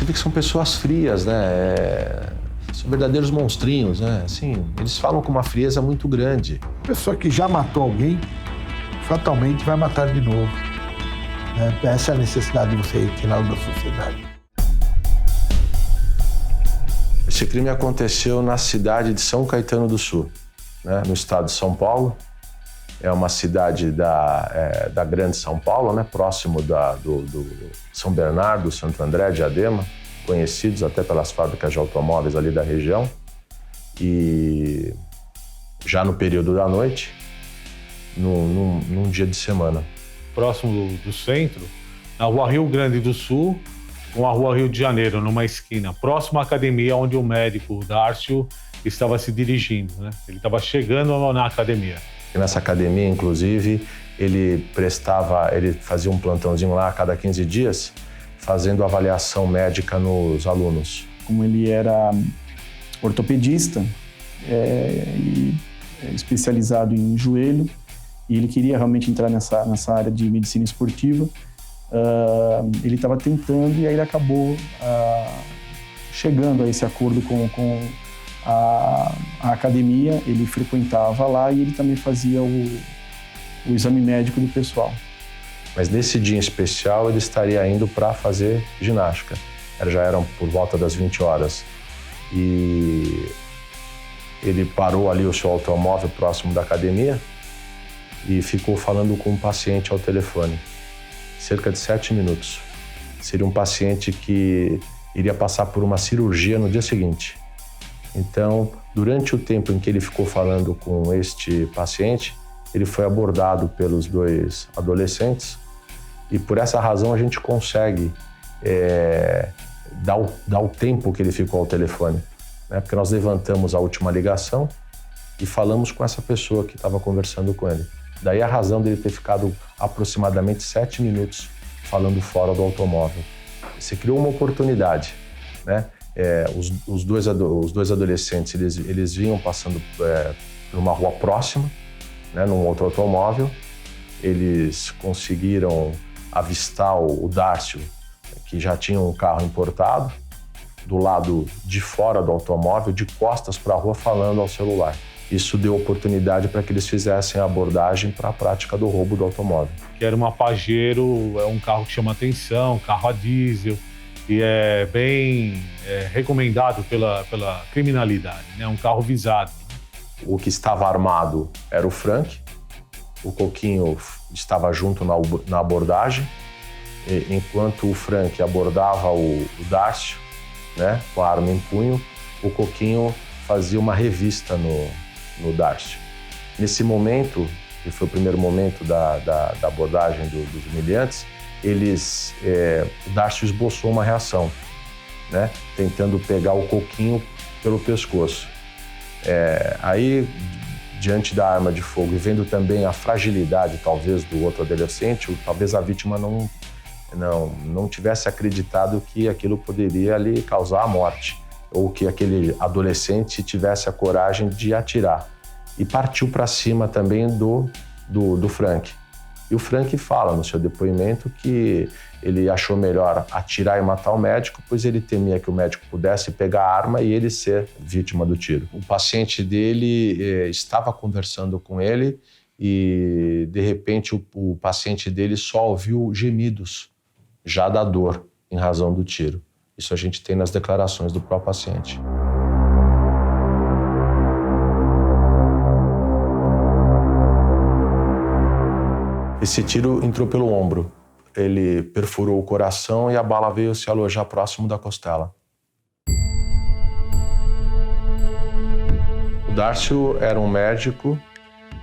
você vê que são pessoas frias, né? São verdadeiros monstrinhos, né? Assim, eles falam com uma frieza muito grande. Pessoa que já matou alguém, fatalmente vai matar de novo. Né? Essa é a necessidade de você tirá-lo da sociedade. Esse crime aconteceu na cidade de São Caetano do Sul, né? No estado de São Paulo. É uma cidade da Grande São Paulo, né? Próximo do São Bernardo, Santo André, Diadema, conhecidos até pelas fábricas de automóveis ali da região. E já no período da noite, num dia de semana. Próximo do centro, na rua Rio Grande do Sul, com a rua Rio de Janeiro, numa esquina, próximo à academia onde o médico Dárcio estava se dirigindo, né? Ele estava chegando na academia. E nessa academia, inclusive, ele fazia um plantãozinho lá a cada 15 dias, fazendo avaliação médica nos alunos. Como ele era ortopedista e especializado em joelho, e ele queria realmente entrar nessa área de medicina esportiva, ele estava tentando e aí ele acabou chegando a esse acordo com a academia. Ele frequentava lá e ele também fazia o exame médico do pessoal. Mas nesse dia em especial ele estaria indo para fazer ginástica. Já eram por volta das 20 horas. E ele parou ali o seu automóvel próximo da academia e ficou falando com um paciente ao telefone. Cerca de 7 minutos. Seria um paciente que iria passar por uma cirurgia no dia seguinte. Então, durante o tempo em que ele ficou falando com este paciente, ele foi abordado pelos dois adolescentes e por essa razão a gente consegue dar o tempo que ele ficou ao telefone, né? Porque nós levantamos a última ligação e falamos com essa pessoa que estava conversando com ele. Daí a razão dele ter ficado aproximadamente 7 minutos falando fora do automóvel. Você criou uma oportunidade, né? Os dois adolescentes, eles vinham passando por uma rua próxima, né, num outro automóvel. Eles conseguiram avistar o Dárcio, que já tinha um carro importado, do lado de fora do automóvel, de costas para a rua, falando ao celular. Isso deu oportunidade para que eles fizessem a abordagem para a prática do roubo do automóvel. Que era uma Pajero, um carro que chama atenção, carro a diesel, e é bem recomendado pela criminalidade, né? Um carro visado. O que estava armado era o Frank, o Coquinho estava junto na abordagem, enquanto o Frank abordava o Dárcio, né, com a arma em punho, o Coquinho fazia uma revista no Dárcio. Nesse momento, que foi o primeiro momento da abordagem dos humilhantes, o Dárcio esboçou uma reação, né, tentando pegar o Coquinho pelo pescoço. Aí, diante da arma de fogo e vendo também a fragilidade, talvez, do outro adolescente, talvez a vítima não tivesse acreditado que aquilo poderia lhe causar a morte, ou que aquele adolescente tivesse a coragem de atirar. E partiu para cima também do Frank. E o Frank fala no seu depoimento que ele achou melhor atirar e matar o médico, pois ele temia que o médico pudesse pegar a arma e ele ser vítima do tiro. O paciente dele estava conversando com ele e, de repente, o paciente dele só ouviu gemidos, já da dor, em razão do tiro. Isso a gente tem nas declarações do próprio paciente. Esse tiro entrou pelo ombro. Ele perfurou o coração e a bala veio se alojar próximo da costela. O Dárcio era um médico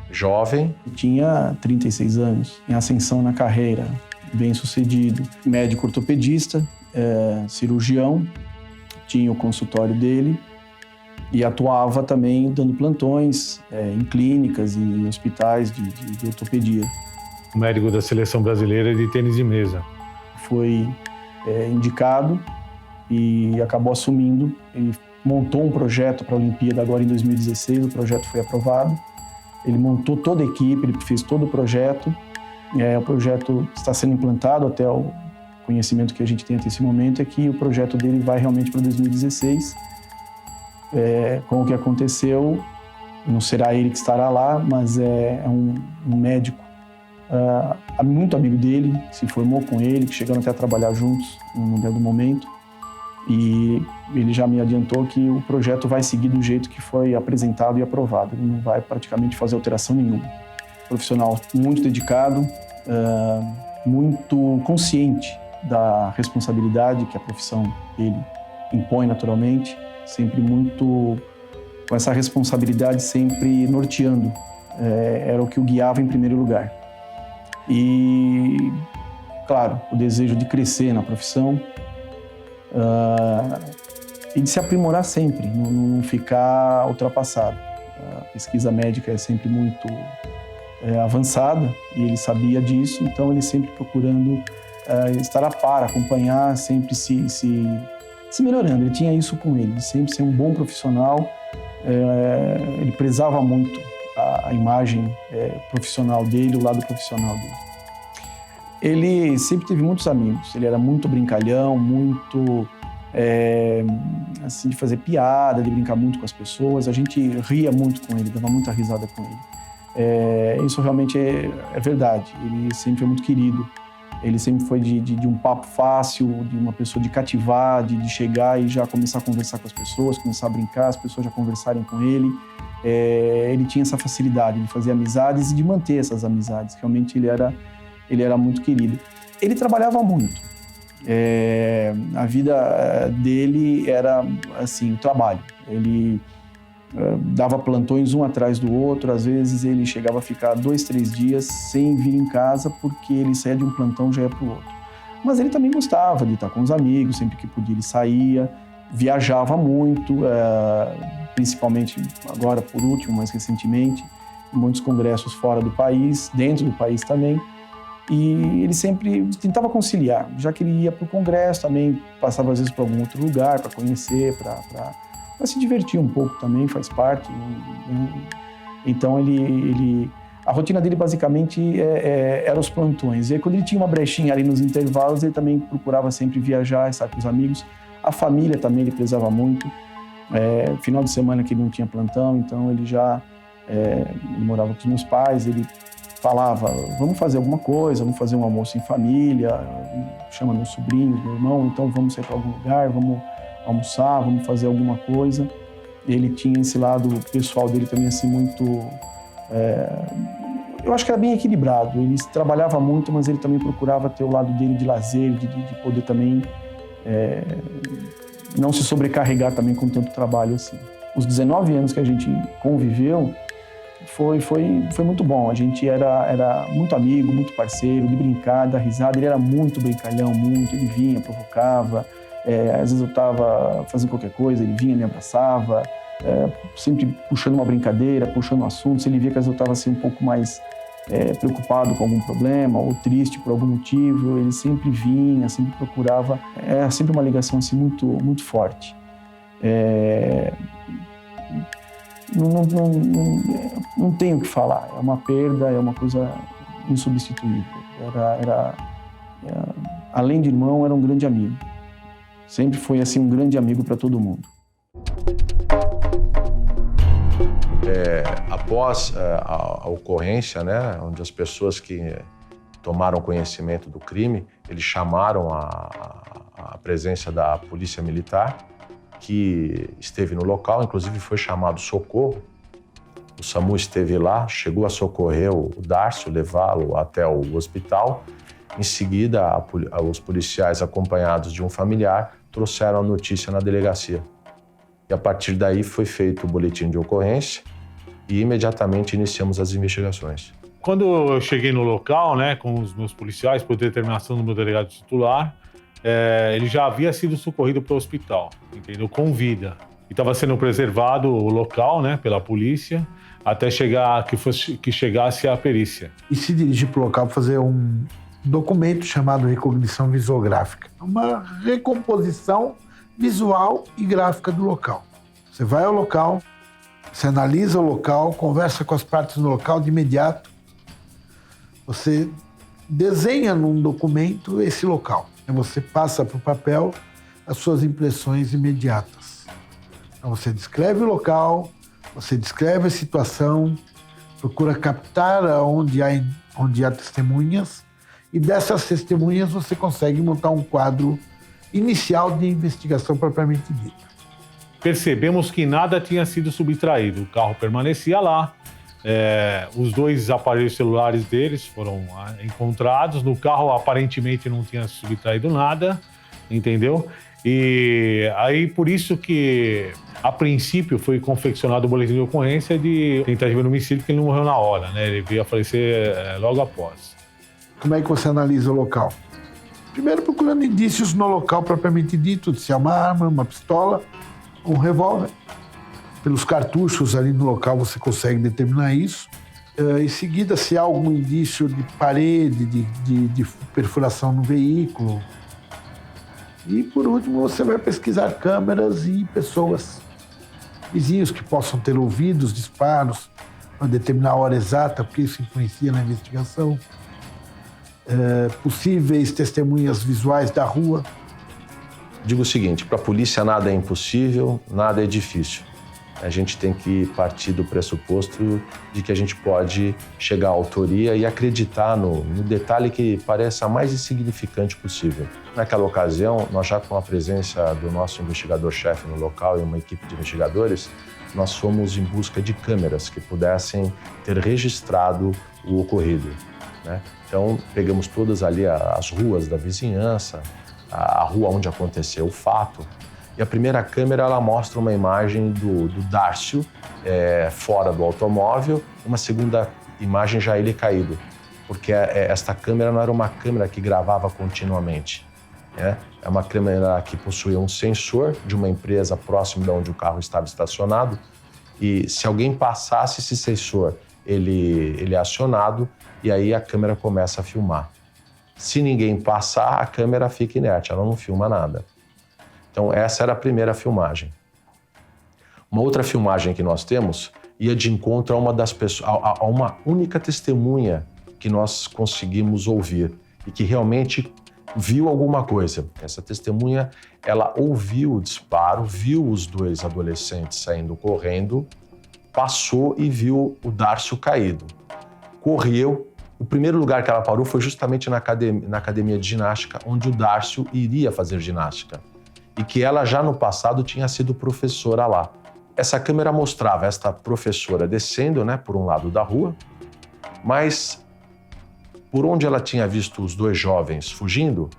jovem. Tinha 36 anos, em ascensão na carreira, bem-sucedido. Médico ortopedista, cirurgião, tinha o consultório dele e atuava também dando plantões em clínicas e em hospitais de ortopedia. Médico da Seleção Brasileira de Tênis de Mesa. Foi indicado e acabou assumindo. Ele montou um projeto para a Olimpíada agora em 2016, o projeto foi aprovado. Ele montou toda a equipe, ele fez todo o projeto. O projeto está sendo implantado até conhecimento que a gente tem até esse momento é que o projeto dele vai realmente para 2016. Com o que aconteceu, não será ele que estará lá, mas é um médico muito amigo dele, que se formou com ele, que chegaram até a trabalhar juntos num dado momento. E ele já me adiantou que o projeto vai seguir do jeito que foi apresentado e aprovado. Ele não vai praticamente fazer alteração nenhuma. Profissional muito dedicado, muito consciente da responsabilidade que a profissão dele impõe naturalmente, sempre muito com essa responsabilidade sempre norteando. Era o que o guiava em primeiro lugar. E, claro, o desejo de crescer na profissão e de se aprimorar sempre, não ficar ultrapassado. A pesquisa médica é sempre muito avançada e ele sabia disso, então ele sempre procurando estar a par, acompanhar, sempre se melhorando. Ele tinha isso com ele, de sempre ser um bom profissional. Ele prezava muito a imagem profissional dele, o lado profissional dele. Ele sempre teve muitos amigos, ele era muito brincalhão, muito assim, de fazer piada, de brincar muito com as pessoas. A gente ria muito com ele, dava muita risada com ele. Isso realmente é verdade, ele sempre foi muito querido. Ele sempre foi de um papo fácil, de uma pessoa de cativar, de chegar e já começar a conversar com as pessoas, começar a brincar, as pessoas já conversarem com ele. Ele tinha essa facilidade de fazer amizades e de manter essas amizades. Realmente ele era muito querido. Ele trabalhava muito. A vida dele era assim, o trabalho. Ele dava plantões um atrás do outro, às vezes ele chegava a ficar 2, 3 dias sem vir em casa porque ele saía de um plantão e já ia para o outro. Mas ele também gostava de estar com os amigos, sempre que podia ele saía, viajava muito, principalmente agora por último, mais recentemente, em muitos congressos fora do país, dentro do país também, e ele sempre tentava conciliar, já que ele ia para o congresso também, passava às vezes para algum outro lugar para conhecer, para se divertir um pouco também, faz parte. Então a rotina dele basicamente era os plantões. E aí, quando ele tinha uma brechinha ali nos intervalos, ele também procurava sempre viajar, estar com os amigos. A família também ele prezava muito. Final de semana que ele não tinha plantão, então ele morava com os meus pais, ele falava, vamos fazer alguma coisa, vamos fazer um almoço em família, chama meus sobrinhos, meu irmão, então vamos sair para algum lugar, vamos almoçar, vamos fazer alguma coisa. Ele tinha esse lado pessoal dele também assim muito... eu acho que era bem equilibrado. Ele trabalhava muito, mas ele também procurava ter o lado dele de lazer, de poder também não se sobrecarregar também com tanto trabalho assim. Os 19 anos que a gente conviveu foi muito bom. A gente era muito amigo, muito parceiro, de brincar, dar risada. Ele era muito brincalhão, ele vinha, provocava. Às vezes eu estava fazendo qualquer coisa, ele vinha, me abraçava, sempre puxando uma brincadeira, puxando um assunto. Se ele via que às vezes eu estava assim, um pouco mais preocupado com algum problema ou triste por algum motivo, ele sempre vinha, sempre procurava. Era sempre uma ligação assim, muito, muito forte. Não tenho o que falar, é uma perda, é uma coisa insubstituível. Além de irmão, era um grande amigo. Sempre foi assim um grande amigo para todo mundo. Após a ocorrência, né, onde as pessoas que tomaram conhecimento do crime, eles chamaram a presença da Polícia Militar, que esteve no local, inclusive foi chamado socorro. O SAMU esteve lá, chegou a socorrer o Dárcio, levá-lo até o hospital. Em seguida, os policiais, acompanhados de um familiar, trouxeram a notícia na delegacia. E a partir daí foi feito o boletim de ocorrência e imediatamente iniciamos as investigações. Quando eu cheguei no local, né, com os meus policiais, por determinação do meu delegado titular, ele já havia sido socorrido para o hospital, entendeu? Com vida. E estava sendo preservado o local, né, pela polícia, até que chegasse a perícia. E se dirigir para o local para fazer um documento chamado recognição visográfica. Uma recomposição visual e gráfica do local. Você vai ao local, você analisa o local, conversa com as partes do local de imediato. Você desenha num documento esse local. Você passa para o papel as suas impressões imediatas. Então, você descreve o local, você descreve a situação, procura captar onde há testemunhas, e dessas testemunhas você consegue montar um quadro inicial de investigação propriamente dita. Percebemos que nada tinha sido subtraído. O carro permanecia lá. Os 2 aparelhos celulares deles foram encontrados. No carro, aparentemente, não tinha subtraído nada, entendeu? E aí, por isso que, a princípio, foi confeccionado o boletim de ocorrência de tentativa de homicídio, porque ele não morreu na hora, né? Ele veio a falecer logo após. Como é que você analisa o local? Primeiro, procurando indícios no local propriamente dito, se é uma arma, uma pistola, um revólver. Pelos cartuchos ali no local você consegue determinar isso. Em seguida, se há algum indício de parede, de perfuração no veículo. E, por último, você vai pesquisar câmeras e pessoas, vizinhos que possam ter ouvido os disparos, para determinar a hora exata, porque isso influencia na investigação. Possíveis testemunhas visuais da rua. Digo o seguinte, para a polícia nada é impossível, nada é difícil. A gente tem que partir do pressuposto de que a gente pode chegar à autoria e acreditar no detalhe que pareça mais insignificante possível. Naquela ocasião, nós já com a presença do nosso investigador-chefe no local e uma equipe de investigadores, nós fomos em busca de câmeras que pudessem ter registrado o ocorrido, né? Então, pegamos todas ali as ruas da vizinhança, a rua onde aconteceu o fato. E a primeira câmera, ela mostra uma imagem do Dárcio fora do automóvel, uma segunda imagem já ele caído, porque esta câmera não era uma câmera que gravava continuamente, né? É uma câmera que possuía um sensor de uma empresa próximo de onde o carro estava estacionado, e se alguém passasse esse sensor, ele é acionado, e aí a câmera começa a filmar. Se ninguém passar, a câmera fica inerte, ela não filma nada. Então, essa era a primeira filmagem. Uma outra filmagem que nós temos ia de encontro a uma das pessoas, a uma única testemunha que nós conseguimos ouvir e que realmente viu alguma coisa. Essa testemunha, ela ouviu o disparo, viu os 2 adolescentes saindo correndo, passou e viu o Dárcio caído. Correu. O primeiro lugar que ela parou foi justamente na academia de ginástica, onde o Dárcio iria fazer ginástica. E que ela já no passado tinha sido professora lá. Essa câmera mostrava esta professora descendo, né, por um lado da rua, mas por onde ela tinha visto os 2 jovens fugindo,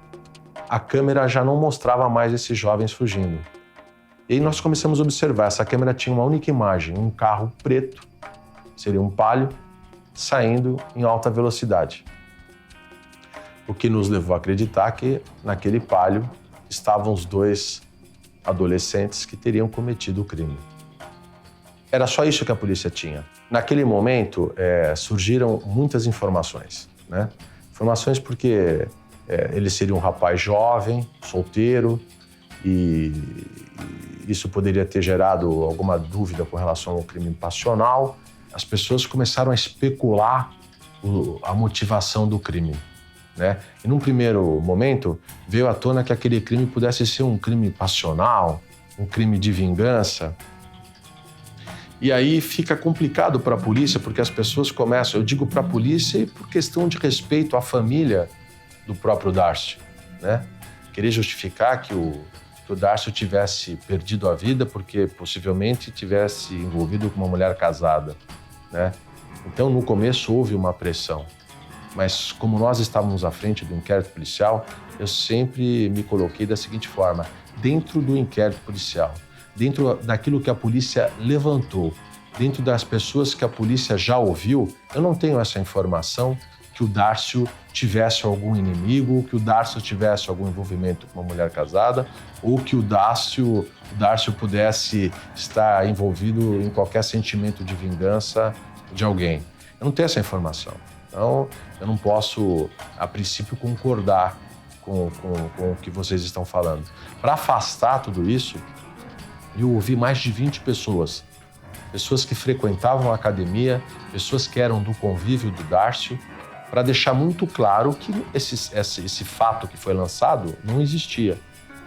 a câmera já não mostrava mais esses jovens fugindo. E aí nós começamos a observar, essa câmera tinha uma única imagem, um carro preto, seria um Palio, saindo em alta velocidade. O que nos levou a acreditar que naquele Palio estavam os 2 adolescentes que teriam cometido o crime. Era só isso que a polícia tinha. Naquele momento, surgiram muitas informações, né? Informações porque ele seria um rapaz jovem, solteiro, e isso poderia ter gerado alguma dúvida com relação ao crime passional. As pessoas começaram a especular a motivação do crime, né? E num primeiro momento, veio à tona que aquele crime pudesse ser um crime passional, um crime de vingança. E aí fica complicado para a polícia, porque as pessoas começam, eu digo para a polícia e por questão de respeito à família do próprio Dárcio, né? Querer justificar que o Dárcio tivesse perdido a vida porque possivelmente tivesse envolvido com uma mulher casada, né? Então, no começo houve uma pressão, mas como nós estávamos à frente do inquérito policial, eu sempre me coloquei da seguinte forma: dentro do inquérito policial, dentro daquilo que a polícia levantou, dentro das pessoas que a polícia já ouviu, eu não tenho essa informação que o Dárcio tivesse algum inimigo, que o Dárcio tivesse algum envolvimento com uma mulher casada, ou que o Dárcio pudesse estar envolvido em qualquer sentimento de vingança de alguém. Eu não tenho essa informação. Então, eu não posso, a princípio, concordar com o que vocês estão falando. Para afastar tudo isso, eu ouvi mais de 20 pessoas que frequentavam a academia, pessoas que eram do convívio do Dárcio, para deixar muito claro que esse fato que foi lançado não existia,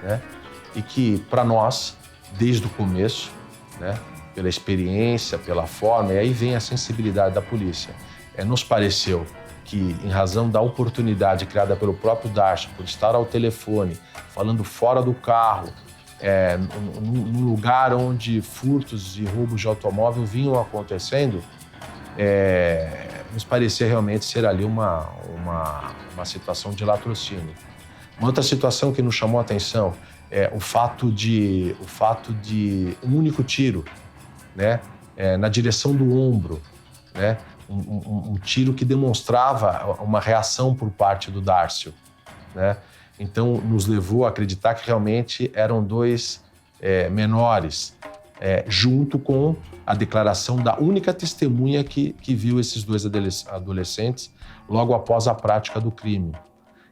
né? E que, para nós, desde o começo, né, pela experiência, pela forma, e aí vem a sensibilidade da polícia, nos pareceu que, em razão da oportunidade criada pelo próprio Darcio, por estar ao telefone, falando fora do carro, num lugar onde furtos e roubos de automóvel vinham acontecendo, nos parecia realmente ser ali uma situação de latrocínio. Uma outra situação que nos chamou a atenção é o fato de um único tiro, né, na direção do ombro, né, um tiro que demonstrava uma reação por parte do Darcio, né? Então, nos levou a acreditar que realmente eram dois menores, junto com a declaração da única testemunha que viu esses dois adolescentes logo após a prática do crime.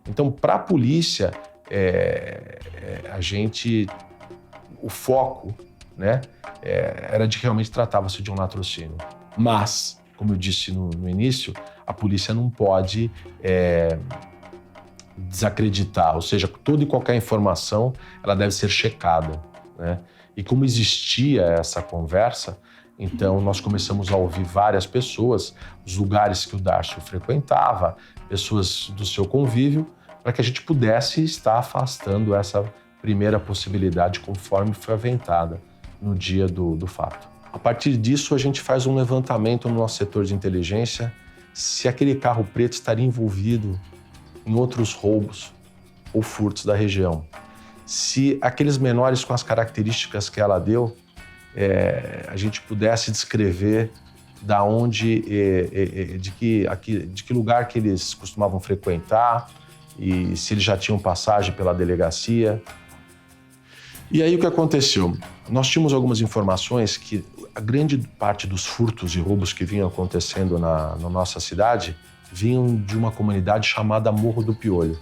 Então, para a polícia, o foco, né, era de que realmente tratava-se de um latrocínio. Mas, como eu disse no início, a polícia não pode desacreditar, ou seja, toda e qualquer informação ela deve ser checada, né? E como existia essa conversa, então nós começamos a ouvir várias pessoas, os lugares que o Darcio frequentava, pessoas do seu convívio, para que a gente pudesse estar afastando essa primeira possibilidade conforme foi aventada no dia do fato. A partir disso, a gente faz um levantamento no nosso setor de inteligência se aquele carro preto estaria envolvido em outros roubos ou furtos da região. Se aqueles menores com as características que ela deu, a gente pudesse descrever da onde, de que lugar que eles costumavam frequentar e se eles já tinham passagem pela delegacia. E aí o que aconteceu? Nós tínhamos algumas informações que a grande parte dos furtos e roubos que vinham acontecendo na nossa cidade vinham de uma comunidade chamada Morro do Piolho.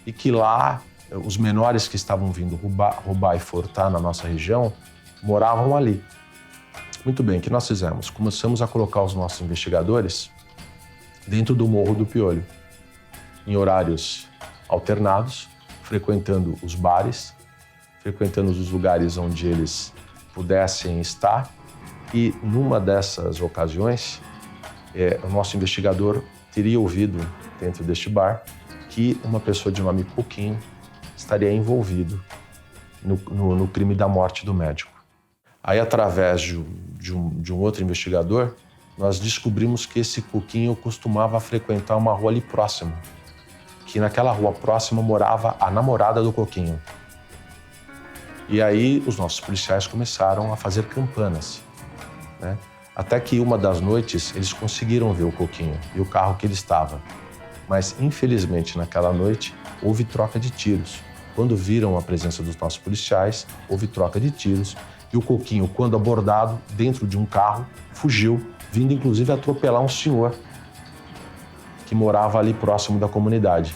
E que lá, os menores que estavam vindo roubar e furtar na nossa região moravam ali. Muito bem, o que nós fizemos? Começamos a colocar os nossos investigadores dentro do Morro do Piolho, em horários alternados, frequentando os bares, frequentando os lugares onde eles pudessem estar. E numa dessas ocasiões, o nosso investigador teria ouvido dentro deste bar que uma pessoa de nome Coquinho estaria envolvido no crime da morte do médico. Aí, através de um outro investigador, nós descobrimos que esse Coquinho costumava frequentar uma rua ali próxima, que naquela rua próxima morava a namorada do Coquinho. E aí os nossos policiais começaram a fazer campanas, né? Até que uma das noites eles conseguiram ver o Coquinho e o carro que ele estava. Mas, infelizmente, naquela noite houve troca de tiros. Quando viram a presença dos nossos policiais, houve troca de tiros e o Coquinho, quando abordado dentro de um carro, fugiu, vindo inclusive atropelar um senhor que morava ali próximo da comunidade.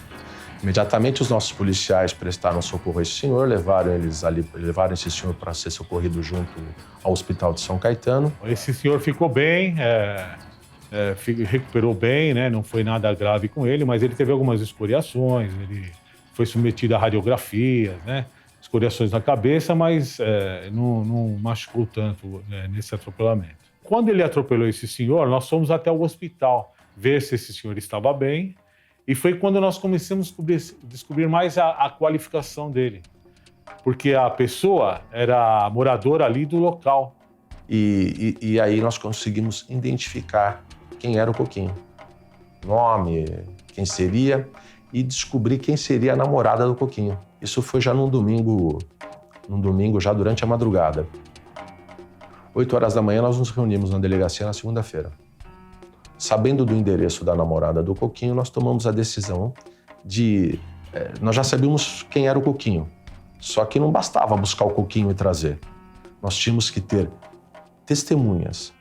Imediatamente os nossos policiais prestaram socorro a esse senhor, levaram esse senhor para ser socorrido junto ao Hospital de São Caetano. Esse senhor ficou bem, recuperou bem, né? Não foi nada grave com ele, mas ele teve algumas escoriações, ele foi submetido a radiografias, né? Escoriações na cabeça, mas não machucou tanto nesse atropelamento. Quando ele atropelou esse senhor, nós fomos até o hospital ver se esse senhor estava bem. E foi quando nós começamos a descobrir mais a qualificação dele. Porque a pessoa era moradora ali do local. E aí nós conseguimos identificar quem era o Coquinho. Nome, quem seria, e descobrir quem seria a namorada do Coquinho. Isso foi já num domingo já durante a madrugada. 8 horas da manhã nós nos reunimos na delegacia na segunda-feira. Sabendo do endereço da namorada do Coquinho, nós tomamos a decisão de... nós já sabíamos quem era o Coquinho, só que não bastava buscar o Coquinho e trazer. Nós tínhamos que ter testemunhas,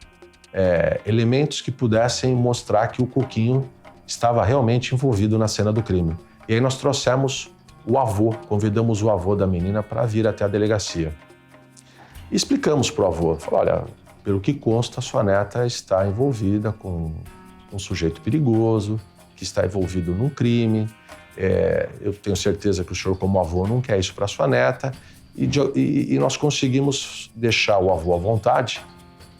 elementos que pudessem mostrar que o Coquinho estava realmente envolvido na cena do crime. E aí nós trouxemos o avô, convidamos o avô da menina para vir até a delegacia. E explicamos para o avô, falou, olha... Pelo que consta, sua neta está envolvida com um sujeito perigoso, que está envolvido num crime. Eu tenho certeza que o senhor, como avô, não quer isso para sua neta. E nós conseguimos deixar o avô à vontade,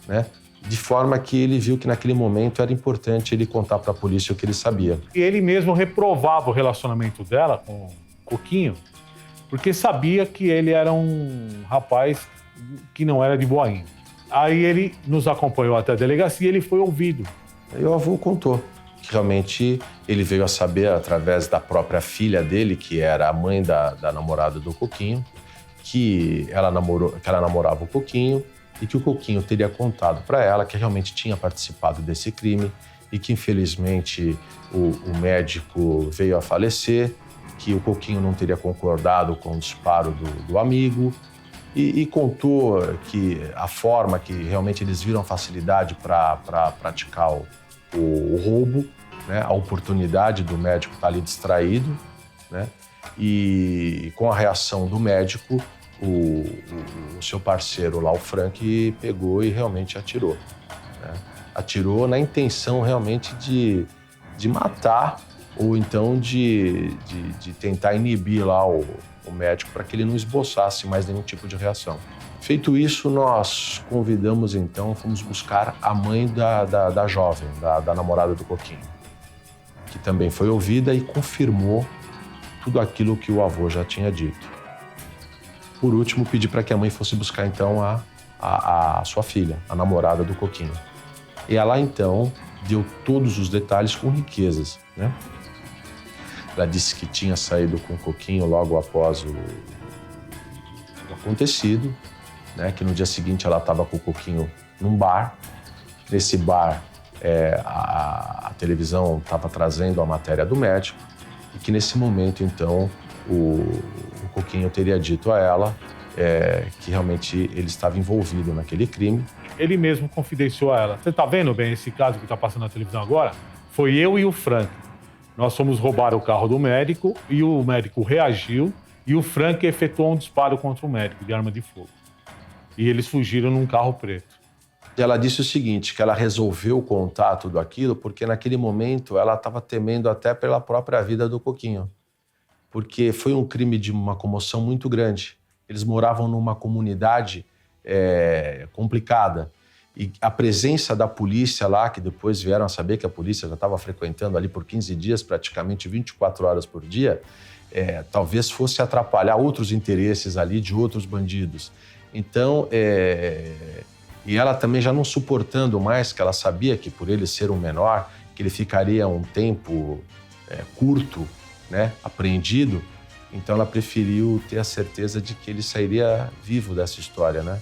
né? De forma que ele viu que naquele momento era importante ele contar para a polícia o que ele sabia. E ele mesmo reprovava o relacionamento dela com o Coquinho, porque sabia que ele era um rapaz que não era de boa índole. Aí ele nos acompanhou até a delegacia e ele foi ouvido. Aí o avô contou que realmente ele veio a saber através da própria filha dele, que era a mãe da namorada do Coquinho, que ela namorava o Coquinho e que o Coquinho teria contado para ela que realmente tinha participado desse crime e que, infelizmente, o médico veio a falecer, que o Coquinho não teria concordado com o disparo do amigo e contou que a forma que realmente eles viram facilidade para praticar o roubo, né, a oportunidade do médico estar ali distraído, né, e com a reação do médico, o seu parceiro lá, o Frank, pegou e realmente atirou, né? Atirou na intenção realmente de matar ou então de tentar inibir lá o médico para que ele não esboçasse mais nenhum tipo de reação. Feito isso, nós convidamos então, fomos buscar a mãe da jovem, da namorada do Coquinho, que também foi ouvida e confirmou tudo aquilo que o avô já tinha dito. Por último, pedi para que a mãe fosse buscar, então, a sua filha, a namorada do Coquinho. E ela, então, deu todos os detalhes com riquezas, né? Ela disse que tinha saído com o Coquinho logo após o acontecido, né? Que no dia seguinte ela estava com o Coquinho num bar. Nesse bar, a televisão estava trazendo a matéria do médico e que, nesse momento, então, o Coquinho teria dito a ela que realmente ele estava envolvido naquele crime. Ele mesmo confidenciou a ela. Você tá vendo bem esse caso que está passando na televisão agora? Foi eu e o Frank. Nós fomos roubar o carro do médico e o médico reagiu e o Frank efetuou um disparo contra o médico de arma de fogo. E eles fugiram num carro preto. E ela disse o seguinte, que ela resolveu contar tudo aquilo porque naquele momento ela estava temendo até pela própria vida do Coquinho. Porque foi um crime de uma comoção muito grande. Eles moravam numa comunidade complicada. E a presença da polícia lá, que depois vieram a saber que a polícia já estava frequentando ali por 15 dias, praticamente 24 horas por dia, talvez fosse atrapalhar outros interesses ali de outros bandidos. Então, e ela também já não suportando mais, que ela sabia que por ele ser um menor, que ele ficaria um tempo curto, né, apreendido, então ela preferiu ter a certeza de que ele sairia vivo dessa história, né?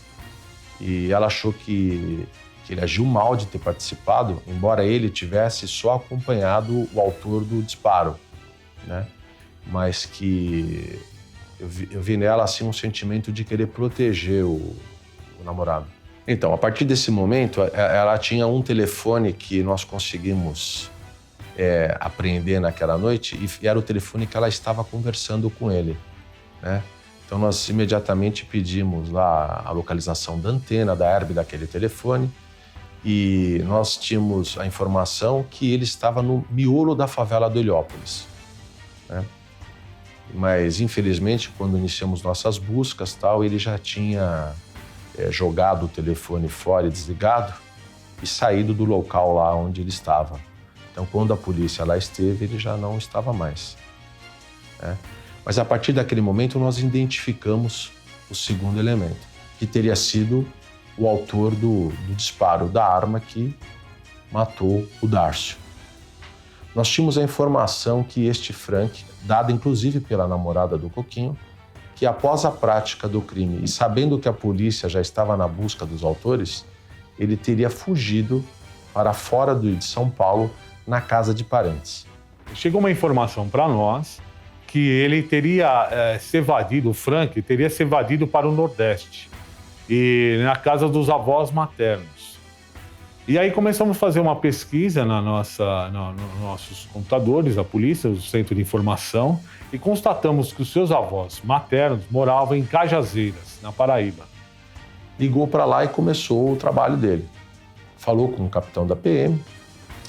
E ela achou que ele agiu mal de ter participado, embora ele tivesse só acompanhado o autor do disparo, né? Mas que eu vi nela assim um sentimento de querer proteger o namorado. Então, a partir desse momento, ela tinha um telefone que nós conseguimos apreender naquela noite e era o telefone que ela estava conversando com ele, né? Então, nós imediatamente pedimos lá a localização da antena, da herb daquele telefone e nós tínhamos a informação que ele estava no miolo da favela do Heliópolis, né? Mas, infelizmente, quando iniciamos nossas buscas, ele já tinha jogado o telefone fora e desligado e saído do local lá onde ele estava. Então, quando a polícia lá esteve, ele já não estava mais, né? Mas a partir daquele momento nós identificamos o segundo elemento, que teria sido o autor do disparo da arma que matou o Dárcio. Nós tínhamos a informação que este Frank, dada inclusive pela namorada do Coquinho, que após a prática do crime e sabendo que a polícia já estava na busca dos autores, ele teria fugido para fora de São Paulo, na casa de parentes. Chegou uma informação para nós que ele teria se evadido, o Frank teria se evadido para o Nordeste, e na casa dos avós maternos. E aí começamos a fazer uma pesquisa nos nossos computadores, a polícia, o centro de informação, e constatamos que os seus avós maternos moravam em Cajazeiras, na Paraíba. Ligou para lá e começou o trabalho dele. Falou com o capitão da PM,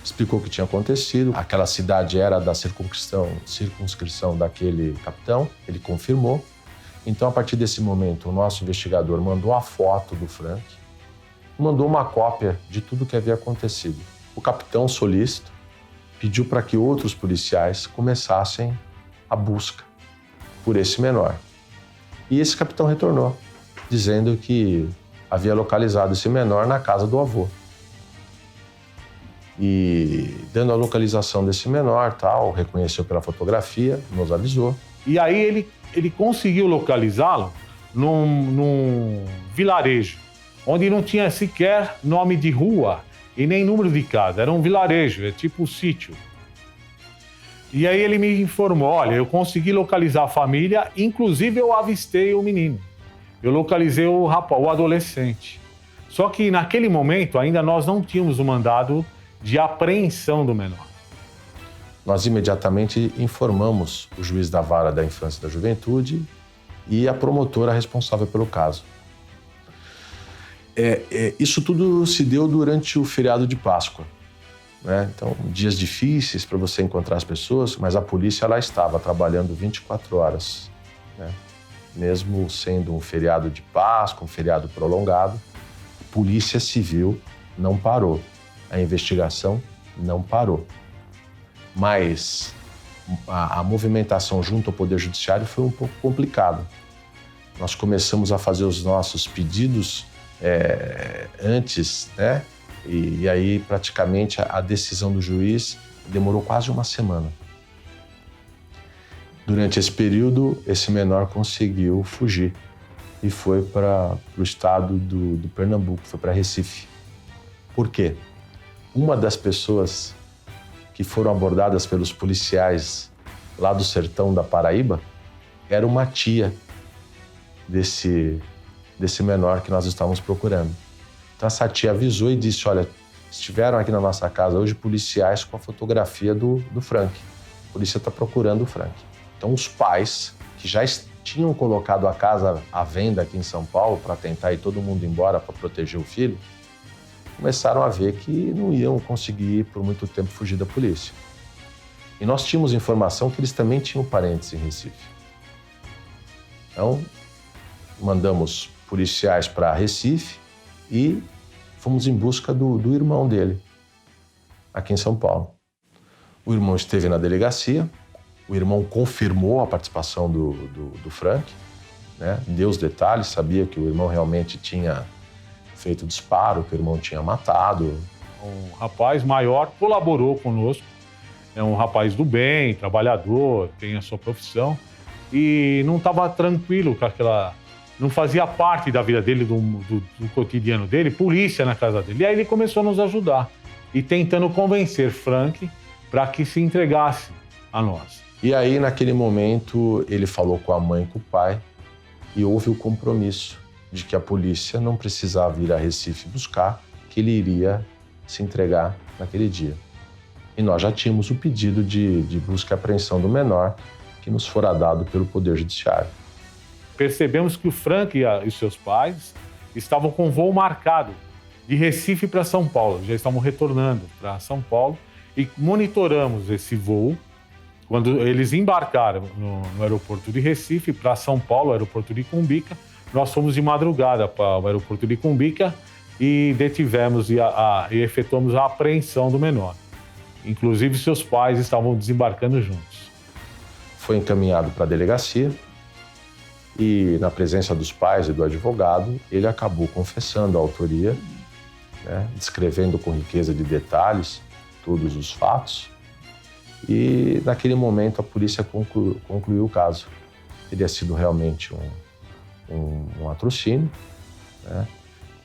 explicou o que tinha acontecido. Aquela cidade era da circunscrição daquele capitão, ele confirmou. Então, a partir desse momento, o nosso investigador mandou a foto do Frank, mandou uma cópia de tudo que havia acontecido. O capitão, solícito, pediu para que outros policiais começassem a busca por esse menor. E esse capitão retornou, dizendo que havia localizado esse menor na casa do avô. E dando a localização desse menor, tal, reconheceu pela fotografia, nos avisou. E aí ele conseguiu localizá-lo num vilarejo, onde não tinha sequer nome de rua e nem número de casa. Era um vilarejo, é tipo um sítio. E aí ele me informou, olha, eu consegui localizar a família, inclusive eu avistei o menino. Eu localizei o rapaz, o adolescente. Só que naquele momento ainda nós não tínhamos o mandado de apreensão do menor. Nós imediatamente informamos o juiz da Vara da Infância e da Juventude e a promotora responsável pelo caso. Isso tudo se deu durante o feriado de Páscoa, né? Então, dias difíceis para você encontrar as pessoas, mas a polícia lá estava trabalhando 24 horas, né? Mesmo sendo um feriado de Páscoa, um feriado prolongado, a Polícia Civil não parou. A investigação não parou. Mas a movimentação junto ao Poder Judiciário foi um pouco complicada. Nós começamos a fazer os nossos pedidos antes, né? E aí, praticamente, a decisão do juiz demorou quase uma semana. Durante esse período, esse menor conseguiu fugir e foi para o estado do Pernambuco, foi para Recife. Por quê? Uma das pessoas que foram abordadas pelos policiais lá do sertão da Paraíba era uma tia desse menor que nós estávamos procurando. Então essa tia avisou e disse, olha, estiveram aqui na nossa casa hoje policiais com a fotografia do Frank. A polícia está procurando o Frank. Então os pais, que já tinham colocado a casa à venda aqui em São Paulo para tentar ir todo mundo embora para proteger o filho, começaram a ver que não iam conseguir por muito tempo fugir da polícia. E nós tínhamos informação que eles também tinham parentes em Recife. Então, mandamos policiais para Recife e fomos em busca do irmão dele, aqui em São Paulo. O irmão esteve na delegacia, o irmão confirmou a participação do Frank, né? Deu os detalhes, sabia que o irmão realmente tinha feito disparo, que o irmão tinha matado. Um rapaz maior colaborou conosco, é um rapaz do bem, trabalhador, tem a sua profissão, e não estava tranquilo com aquela... Não fazia parte da vida dele, do cotidiano dele, polícia na casa dele. E aí ele começou a nos ajudar, e tentando convencer Frank para que se entregasse a nós. E aí, naquele momento, ele falou com a mãe e com o pai, e houve o compromisso de que a polícia não precisava ir a Recife buscar, que ele iria se entregar naquele dia. E nós já tínhamos o pedido de busca e apreensão do menor, que nos fora dado pelo Poder Judiciário. Percebemos que o Frank e seus pais estavam com voo marcado de Recife para São Paulo, já estavam retornando para São Paulo, e monitoramos esse voo. Quando eles embarcaram no aeroporto de Recife para São Paulo, aeroporto de Cumbica, nós fomos de madrugada para o aeroporto de Cumbica e detivemos e efetuamos a apreensão do menor. Inclusive, seus pais estavam desembarcando juntos. Foi encaminhado para a delegacia e, na presença dos pais e do advogado, ele acabou confessando a autoria, né, descrevendo com riqueza de detalhes todos os fatos. E, naquele momento, a polícia concluiu o caso. Teria sido realmente um latrocínio, né?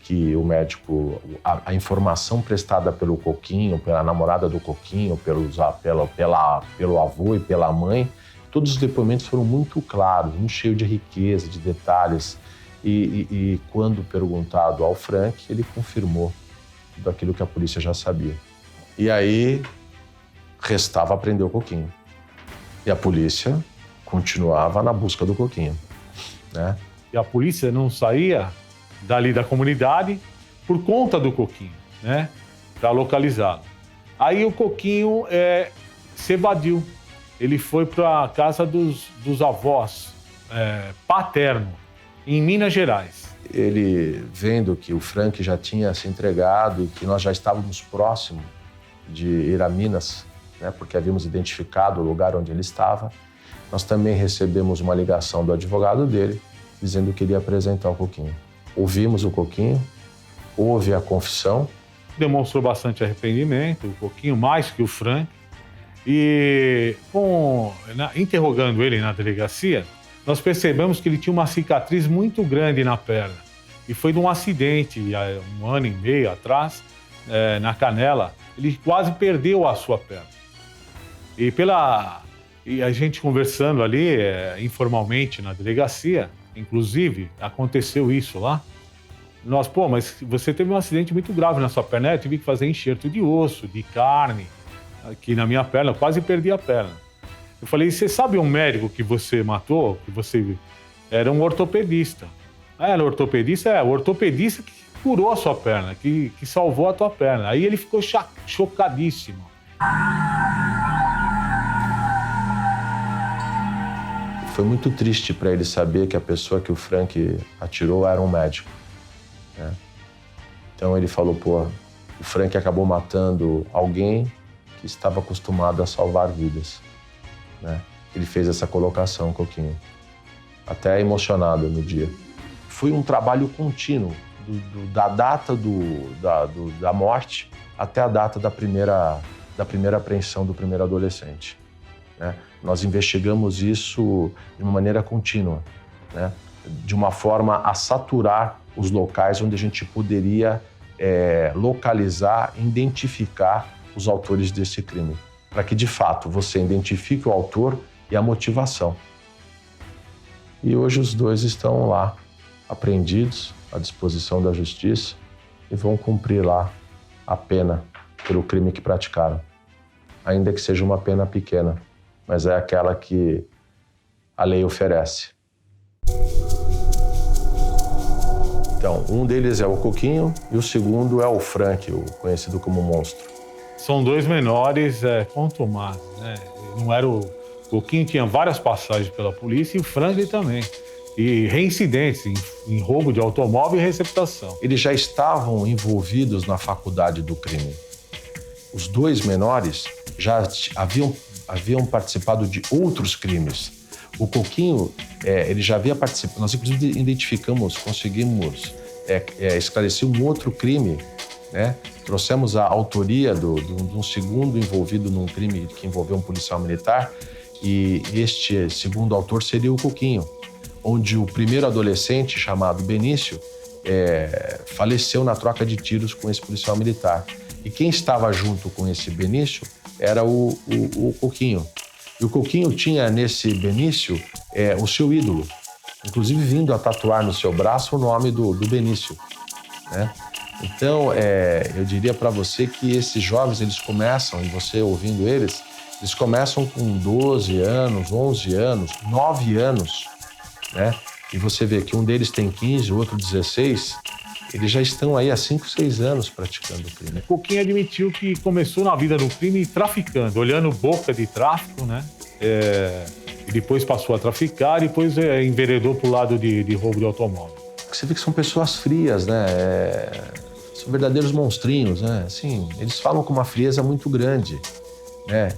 Que o médico, a informação prestada pelo Coquinho, pela namorada do Coquinho, pelo avô e pela mãe, todos os depoimentos foram muito claros, muito cheios de riqueza, de detalhes. E quando perguntado ao Frank, ele confirmou tudo aquilo que a polícia já sabia. E aí restava prender o Coquinho. E a polícia continuava na busca do Coquinho, né? E a polícia não saía dali da comunidade por conta do Coquinho, né? Para localizá-lo. Aí o Coquinho se evadiu. Ele foi para a casa dos avós paterno, em Minas Gerais. Ele, vendo que o Frank já tinha se entregado e que nós já estávamos próximos de ir a Minas, né, porque havíamos identificado o lugar onde ele estava, nós também recebemos uma ligação do advogado dele, dizendo que iria apresentar o Coquinho. Ouvimos o Coquinho, houve a confissão. Demonstrou bastante arrependimento, o Coquinho, mais que o Frank. E, interrogando ele na delegacia, nós percebemos que ele tinha uma cicatriz muito grande na perna. E foi de um acidente, há 1 ano e meio atrás, na canela. Ele quase perdeu a sua perna. E a gente conversando ali, informalmente na delegacia, inclusive, aconteceu isso lá. Nós, mas você teve um acidente muito grave na sua perna. Eu tive que fazer enxerto de osso, de carne, aqui na minha perna, eu quase perdi a perna. Eu falei, você sabe um médico que você matou? Que você era um ortopedista. Era ortopedista? O ortopedista que curou a sua perna, que salvou a tua perna. Aí ele ficou chocadíssimo. Foi muito triste para ele saber que a pessoa que o Frank atirou era um médico, né? Então ele falou, o Frank acabou matando alguém que estava acostumado a salvar vidas, né? Ele fez essa colocação, Coquinho, até emocionado no dia. Foi um trabalho contínuo, da data da morte até a data da primeira apreensão do primeiro adolescente, né? Nós investigamos isso de uma maneira contínua, né? De uma forma a saturar os locais onde a gente poderia localizar, identificar os autores desse crime, para que, de fato, você identifique o autor e a motivação. E hoje os dois estão lá, apreendidos, à disposição da justiça, e vão cumprir lá a pena pelo crime que praticaram. Ainda que seja uma pena pequena, mas é aquela que a lei oferece. Então, um deles é o Coquinho e o segundo é o Frank, o conhecido como Monstro. São 2 menores contumados, né? Não era o Coquinho tinha várias passagens pela polícia e o Frank também. E reincidentes em roubo de automóvel e receptação. Eles já estavam envolvidos na faculdade do crime. Os 2 menores já haviam participado de outros crimes. O Coquinho, ele já havia participado. Nós, inclusive, conseguimos esclarecer um outro crime, né? Trouxemos a autoria de um segundo envolvido num crime que envolveu um policial militar, e este segundo autor seria o Coquinho, onde o primeiro adolescente, chamado Benício, faleceu na troca de tiros com esse policial militar. E quem estava junto com esse Benício era o Coquinho. E o Coquinho tinha nesse Benício o seu ídolo, inclusive vindo a tatuar no seu braço o nome do Benício, né? Então, eu diria para você que esses jovens, eles começam, e você ouvindo eles começam com 12 anos, 11 anos, 9 anos, né? E você vê que um deles tem 15, o outro 16, eles já estão aí há 5, 6 anos praticando o crime. O Coquinho admitiu que começou na vida do crime traficando, olhando boca de tráfico, né? E depois passou a traficar, e depois enveredou pro lado de roubo de automóvel. Você vê que são pessoas frias, né? São verdadeiros monstrinhos, né? Assim, eles falam com uma frieza muito grande, né?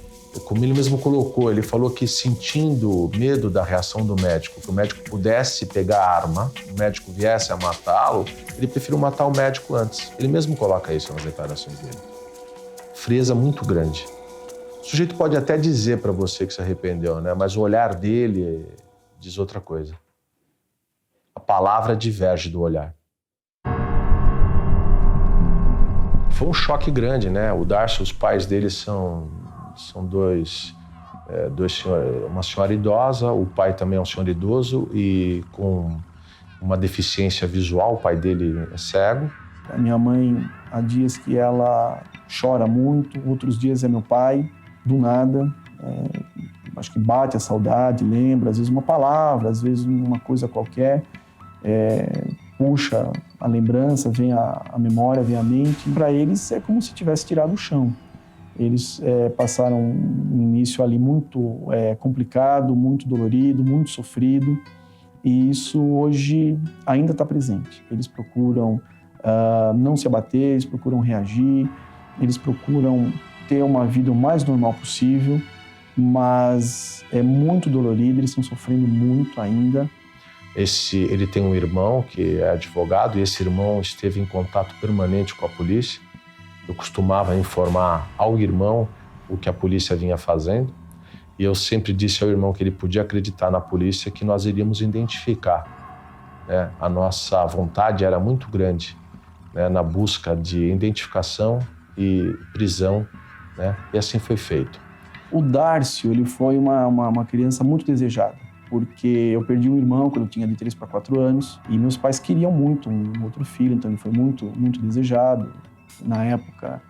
Como ele mesmo colocou, ele falou que sentindo medo da reação do médico, que o médico pudesse pegar a arma, o médico viesse a matá-lo, ele preferiu matar o médico antes. Ele mesmo coloca isso nas declarações dele. Frieza muito grande. O sujeito pode até dizer para você que se arrependeu, né? Mas o olhar dele diz outra coisa. A palavra diverge do olhar. Foi um choque grande, né? O Darcio, os pais dele são dois senhores, uma senhora idosa, o pai também é um senhor idoso e com uma deficiência visual, o pai dele é cego. A minha mãe, há dias que ela chora muito, outros dias é meu pai, do nada. Acho que bate a saudade, lembra, às vezes uma palavra, às vezes uma coisa qualquer, puxa a lembrança, vem a memória, vem a mente. Para eles é como se tivesse tirado o chão. Eles passaram um início ali muito complicado, muito dolorido, muito sofrido, e isso hoje ainda está presente. Eles procuram não se abater, eles procuram reagir, eles procuram ter uma vida o mais normal possível, mas é muito dolorido, eles estão sofrendo muito ainda. Ele tem um irmão que é advogado e esse irmão esteve em contato permanente com a polícia. Eu costumava informar ao irmão o que a polícia vinha fazendo e eu sempre disse ao irmão que ele podia acreditar na polícia, que nós iríamos identificar, né? A nossa vontade era muito grande, né, na busca de identificação e prisão, né? E assim foi feito. O Dárcio, ele foi uma criança muito desejada, porque eu perdi um irmão quando eu tinha de 3 para 4 anos e meus pais queriam muito um outro filho, então ele foi muito, muito desejado. Na época,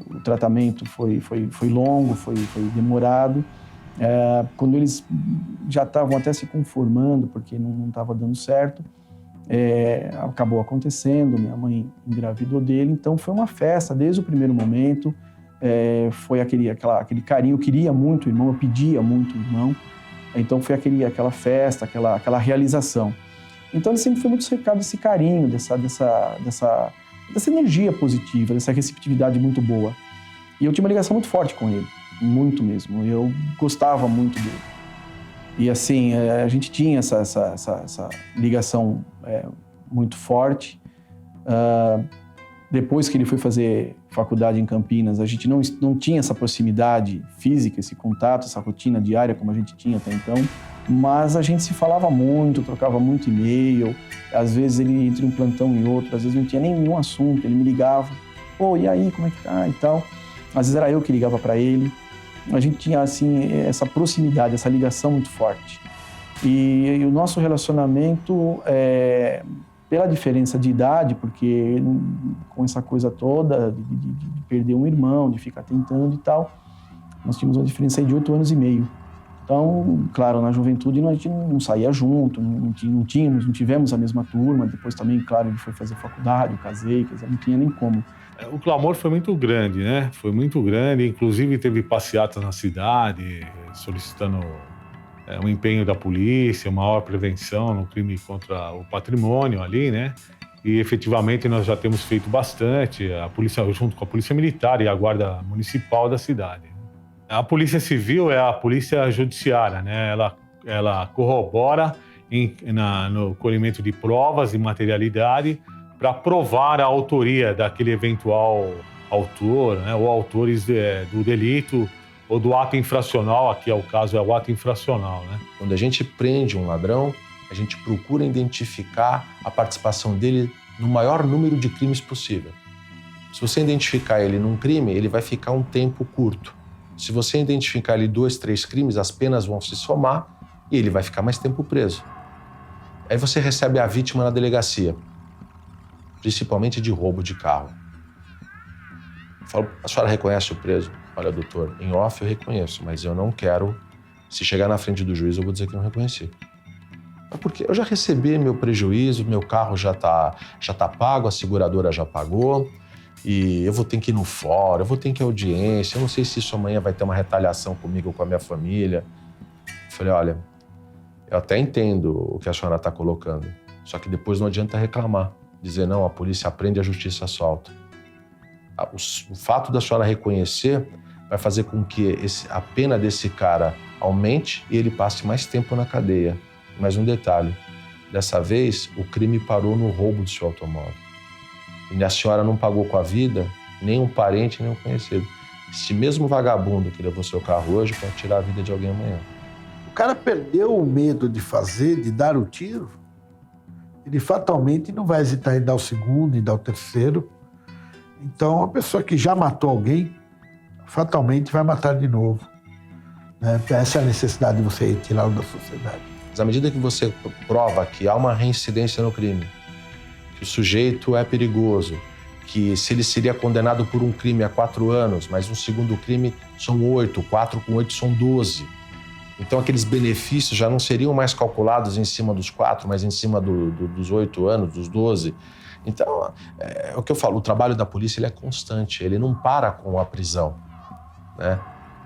o tratamento foi longo, foi demorado. Quando eles já estavam até se conformando, porque não estava dando certo, acabou acontecendo, minha mãe engravidou dele, então foi uma festa desde o primeiro momento. Foi aquele carinho, eu queria muito o irmão, eu pedia muito o irmão, então foi aquela festa, aquela realização. Então ele sempre foi muito cercado desse carinho, dessa energia positiva, dessa receptividade muito boa. E eu tinha uma ligação muito forte com ele, muito mesmo. Eu gostava muito dele. E assim, a gente tinha essa ligação muito forte. Depois que ele foi fazer faculdade em Campinas, a gente não tinha essa proximidade física, esse contato, essa rotina diária como a gente tinha até então. Mas a gente se falava muito, trocava muito e-mail. Às vezes ele, entre um plantão e outro, às vezes não tinha nenhum assunto, ele me ligava. Pô, e aí, como é que tá e tal. Às vezes era eu que ligava para ele. A gente tinha, assim, essa proximidade, essa ligação muito forte. E o nosso relacionamento, pela diferença de idade, porque com essa coisa toda de perder um irmão, de ficar tentando e tal, nós tínhamos uma diferença aí de 8 anos e meio. Então, claro, na juventude a gente não saía junto, não tivemos a mesma turma. Depois também, claro, ele foi fazer faculdade, eu casei, quer dizer, não tinha nem como. O clamor foi muito grande, né? Foi muito grande, inclusive teve passeatas na cidade solicitando o empenho da polícia, maior prevenção no crime contra o patrimônio ali, né? E efetivamente nós já temos feito bastante, a polícia, junto com a Polícia Militar e a Guarda Municipal da cidade. A Polícia Civil é a polícia judiciária, né? Ela corrobora no colhimento de provas e materialidade para provar a autoria daquele eventual autor, né? Ou autores do delito ou do ato infracional, aqui é o caso, é o ato infracional, né? Quando a gente prende um ladrão, a gente procura identificar a participação dele no maior número de crimes possível. Se você identificar ele num crime, ele vai ficar um tempo curto. Se você identificar ele 2, 3 crimes, as penas vão se somar e ele vai ficar mais tempo preso. Aí você recebe a vítima na delegacia, principalmente de roubo de carro. Eu falo, a senhora reconhece o preso? Olha, doutor, em off eu reconheço, mas eu não quero, se chegar na frente do juiz, eu vou dizer que não reconheci. Porque eu já recebi meu prejuízo, meu carro já tá pago, a seguradora já pagou, e eu vou ter que ir no fórum, eu vou ter que ir à audiência, eu não sei se isso amanhã vai ter uma retaliação comigo ou com a minha família. Eu falei, olha, eu até entendo o que a senhora está colocando, só que depois não adianta reclamar, dizer não, a polícia prende, a justiça solta. O fato da senhora reconhecer vai fazer com que a pena desse cara aumente e ele passe mais tempo na cadeia. Mas um detalhe, dessa vez o crime parou no roubo do seu automóvel. E a senhora não pagou com a vida, nem um parente, nem um conhecido. Esse mesmo vagabundo que levou seu carro hoje pode tirar a vida de alguém amanhã. O cara perdeu o medo de dar o tiro, ele fatalmente não vai hesitar em dar o segundo, em dar o terceiro. Então, a pessoa que já matou alguém, fatalmente vai matar de novo. Né? Essa é a necessidade de você retirá-lo da sociedade. Mas à medida que você prova que há uma reincidência no crime, que o sujeito é perigoso, que se ele seria condenado por um crime a 4 anos, mas um segundo crime são 8, 4 com 8 são 12. Então aqueles benefícios já não seriam mais calculados em cima dos 4, mas em cima dos 8 anos, dos 12. Então, é o que eu falo, o trabalho da polícia ele é constante, ele não para com a prisão. né?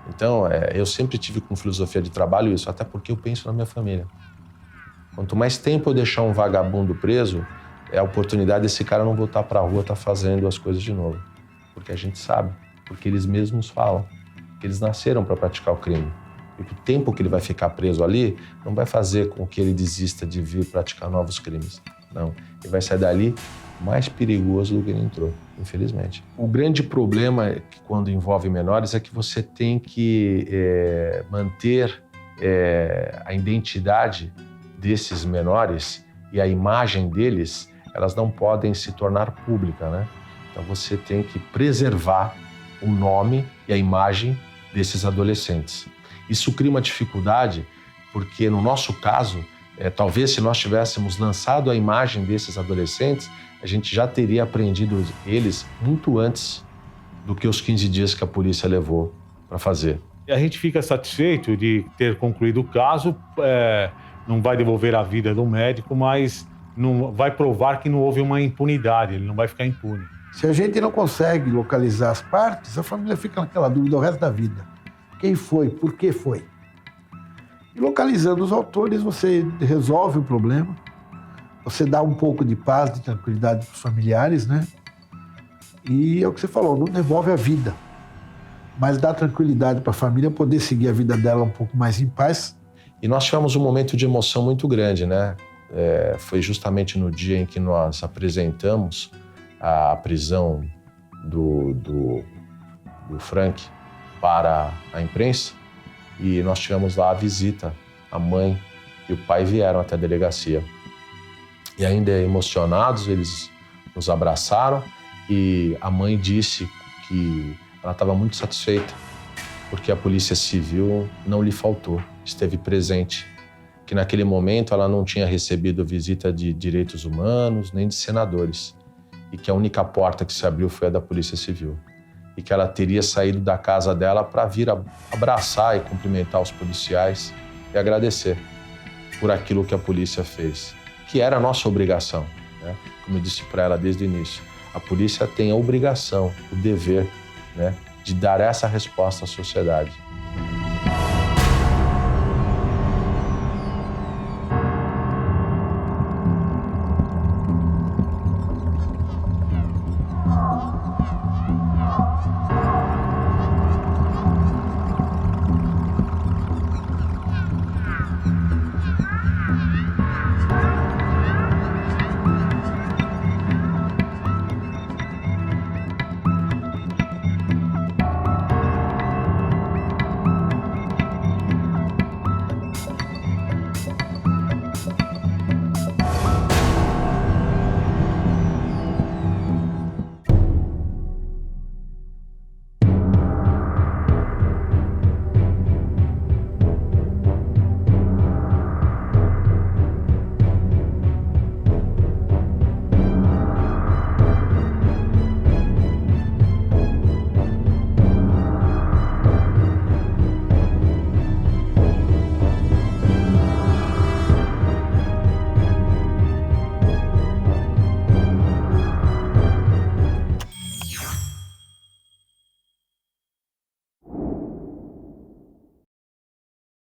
Então, eu sempre tive com filosofia de trabalho isso, até porque eu penso na minha família. Quanto mais tempo eu deixar um vagabundo preso, é a oportunidade desse cara não voltar para a rua, tá fazendo as coisas de novo. Porque a gente sabe, porque eles mesmos falam que eles nasceram para praticar o crime. E o tempo que ele vai ficar preso ali não vai fazer com que ele desista de vir praticar novos crimes. Não, ele vai sair dali mais perigoso do que ele entrou, infelizmente. O grande problema que quando envolve menores é que você tem que manter a identidade desses menores e a imagem deles, elas não podem se tornar pública, né? Então você tem que preservar o nome e a imagem desses adolescentes. Isso cria uma dificuldade porque, no nosso caso, talvez se nós tivéssemos lançado a imagem desses adolescentes, a gente já teria apreendido eles muito antes do que os 15 dias que a polícia levou para fazer. E a gente fica satisfeito de ter concluído o caso, não vai devolver a vida do médico, mas não vai provar que não houve uma impunidade, ele não vai ficar impune. Se a gente não consegue localizar as partes, a família fica naquela dúvida o resto da vida. Quem foi? Por que foi? E localizando os autores, você resolve o problema, você dá um pouco de paz, de tranquilidade para os familiares, né? E é o que você falou, não devolve a vida, mas dá tranquilidade para a família poder seguir a vida dela um pouco mais em paz. E nós tivemos um momento de emoção muito grande, né? Foi justamente no dia em que nós apresentamos a prisão do Frank para a imprensa e nós tivemos lá a visita, a mãe e o pai vieram até a delegacia. E ainda emocionados, eles nos abraçaram e a mãe disse que ela estava muito satisfeita porque a Polícia Civil não lhe faltou, esteve presente, que naquele momento ela não tinha recebido visita de direitos humanos nem de senadores e que a única porta que se abriu foi a da Polícia Civil e que ela teria saído da casa dela para vir abraçar e cumprimentar os policiais e agradecer por aquilo que a polícia fez, que era a nossa obrigação, né? Como eu disse para ela desde o início, a polícia tem a obrigação, o dever, né, de dar essa resposta à sociedade.